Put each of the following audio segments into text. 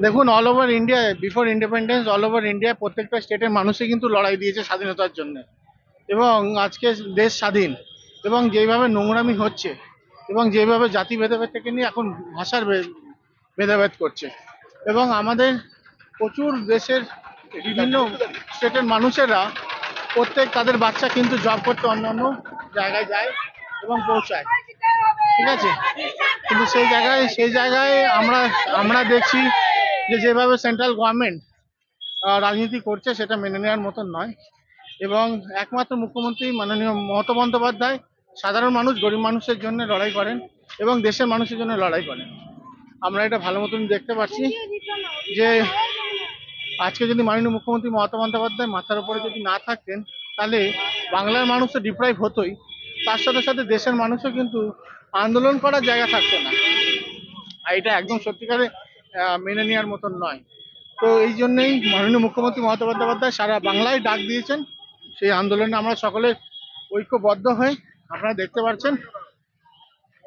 দেখুন, all over ইন্ডিয়ায় before independence all over ইন্ডিয়ায় প্রত্যেকটা স্টেটের মানুষই কিন্তু লড়াই দিয়েছে স্বাধীনতার জন্য। এবং আজকে দেশ স্বাধীন। এবং যেইভাবে নোংরামি হচ্ছে এবং যেভাবে জাতি ভেদাভেদ থেকে নিয়ে এখন ভাষার ভেদাভেদ করছে, এবং আমাদের প্রচুর দেশের বিভিন্ন স্টেটের মানুষেরা প্রত্যেক তাদের বাচ্চা কিন্তু জব করতে অন্য অন্য জায়গায় যায় এবং পৌঁছায়, ঠিক আছে। কিন্তু সেই জায়গায় আমরা আমরা দেখছি যে যেভাবে সেন্ট্রাল গভর্নমেন্ট রাজনীতি করছে সেটা মেনে নেওয়ার মতন নয়। এবং একমাত্র মুখ্যমন্ত্রী মাননীয় মমতা বন্দ্যোপাধ্যায় সাধারণ মানুষ গরিব মানুষের জন্য লড়াই করেন এবং দেশের মানুষের জন্য লড়াই করেন। আমরা এটা ভালো মতন দেখতে পাচ্ছি যে আজকে যদি মাননীয় মুখ্যমন্ত্রী মমতা বন্দ্যোপাধ্যায় মাথার উপরে যদি না থাকতেন, তাহলে বাংলার মানুষ তো ডিপ্রাইভ হতোই, তার সাথে সাথে দেশের মানুষও কিন্তু আন্দোলন করার জায়গা থাকতো না। আর এটা একদম সত্যিকারে মেনে নেওয়ার মতন নয়। তো এই জন্যই মাননীয় মুখ্যমন্ত্রী মমতা বন্দ্যোপাধ্যায় সারা বাংলায় ডাক দিয়েছেন। সেই আন্দোলনে আমরা সকলে ঐক্যবদ্ধ হয়ে, আপনারা দেখতে পাচ্ছেন,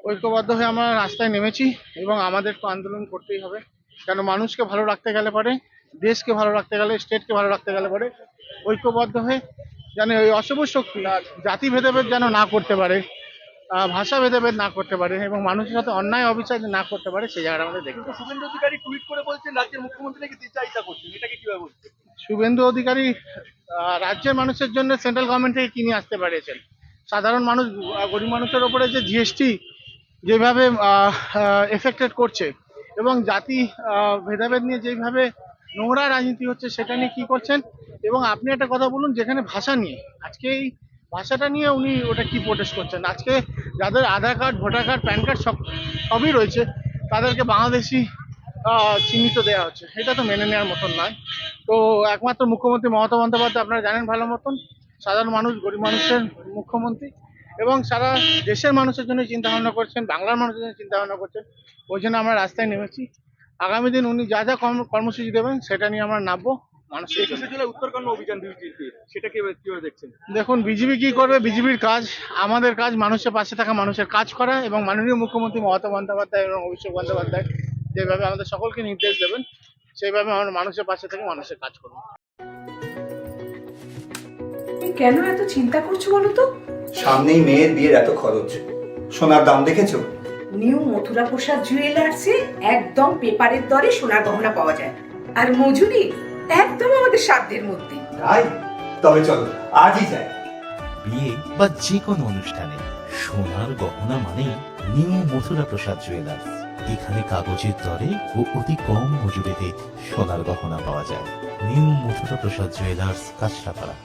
ঐক্যবদ্ধ হয়ে আমরা রাস্তায় নেমেছি এবং আমাদের তো আন্দোলন করতেই হবে। কেন, মানুষকে ভালো রাখতে গেলে পরে, দেশকে ভালো রাখতে গেলে, স্টেটকে ভালো রাখতে গেলে পরে ঐক্যবদ্ধ হয়ে যেন ওই অশুভ শক্তি জাতি ভেদাভেদ যেন না করতে পারে, ভাষা ভেদাভেদ না করতে পারে এবং মানুষের সাথে অন্যায় অবিচার না করতে পারে, সেই জায়গাটা আমাদের দেখতে হবে। শুভেন্দু অধিকারী টুইট করে বলছেন রাজ্যের মুখ্যমন্ত্রী নাকি দ্বিচারিতা করছেন, এটাকে কিভাবে বলছেন? শুভেন্দু অধিকারী রাজ্যের মানুষের জন্য সেন্ট্রাল গভর্নমেন্ট থেকে কি নিয়ে আসতে পারিয়েছেন? সাধারণ মানুষ, গরিব মানুষের ওপরে যে জিএসটি যেভাবে এফেক্টেড করছে এবং জাতি ভেদাভেদ নিয়ে যেভাবে নোংরা রাজনীতি হচ্ছে, সেটা নিয়ে কি করছেন? এবং আপনি একটা কথা বলুন, যেখানে ভাষা নিয়ে, আজকে এই ভাষাটা নিয়ে উনি ওটা কি প্রোটেস্ট করছেন? আজকে যাদের Aadhaar card, voter card, PAN card সবই রয়েছে, তাদেরকে বাংলাদেশি চিহ্নিত দেওয়া হচ্ছে, এটা তো মেনে নেওয়ার মতন নয়। তো একমাত্র মুখ্যমন্ত্রী মমতা বন্দ্যোপাধ্যায়, আপনারা জানেন ভালো মতন, সাধারণ মানুষ গরিব মানুষের মুখ্যমন্ত্রী এবং সারা দেশের মানুষের জন্য চিন্তা ভাবনা করছেন, বাংলার মানুষের জন্য চিন্তা ভাবনা করছেন। ওই জন্য আমরা রাস্তায় নেমেছি। আগামী দিন উনি যা যা কর্মসূচি দেবেন সেটা নিয়ে আমরা নামবো। মানুষের 21শে জুলাই উত্তরকন্যা অভিযান বিজেপি, সেটা কিভাবে দেখছেন? দেখুন, বিজেপি কি করবে? বিজেপির কাজ, আমাদের কাজ মানুষের পাশে থাকা, মানুষের কাজ করা, এবং মাননীয় মুখ্যমন্ত্রী মমতা বন্দ্যোপাধ্যায় এবং অভিষেক বন্দ্যোপাধ্যায় যেভাবে আমাদের সকলকে নির্দেশ দেবেন, সেইভাবে আমরা মানুষের পাশে থেকে মানুষের কাজ করবো। কেন এত চিন্তা করছো বলো তো? সামনেই মেয়ের বিয়ের এত খরচ, সোনার দাম দেখেছো? নিউ মথুরা প্রসাদ জুয়েলার্সে একদম পেপারের দরে সোনার গহনা পাওয়া যায়, আর মজুরি একদম আমাদের সাধ্যের মধ্যে। তাই তবে চলো আজই যাই। বিয়ে বা যে কোনো অনুষ্ঠানে সোনার গহনা মানে নিউ মথুরা প্রসাদ জুয়েলার্স। এখানে কাগজের দরে ও অতি কম মজুরিতে সোনার গহনা পাওয়া যায়। নিউ মথুরা প্রসাদ জুয়েলার্স, কাঁচরাপাড়া।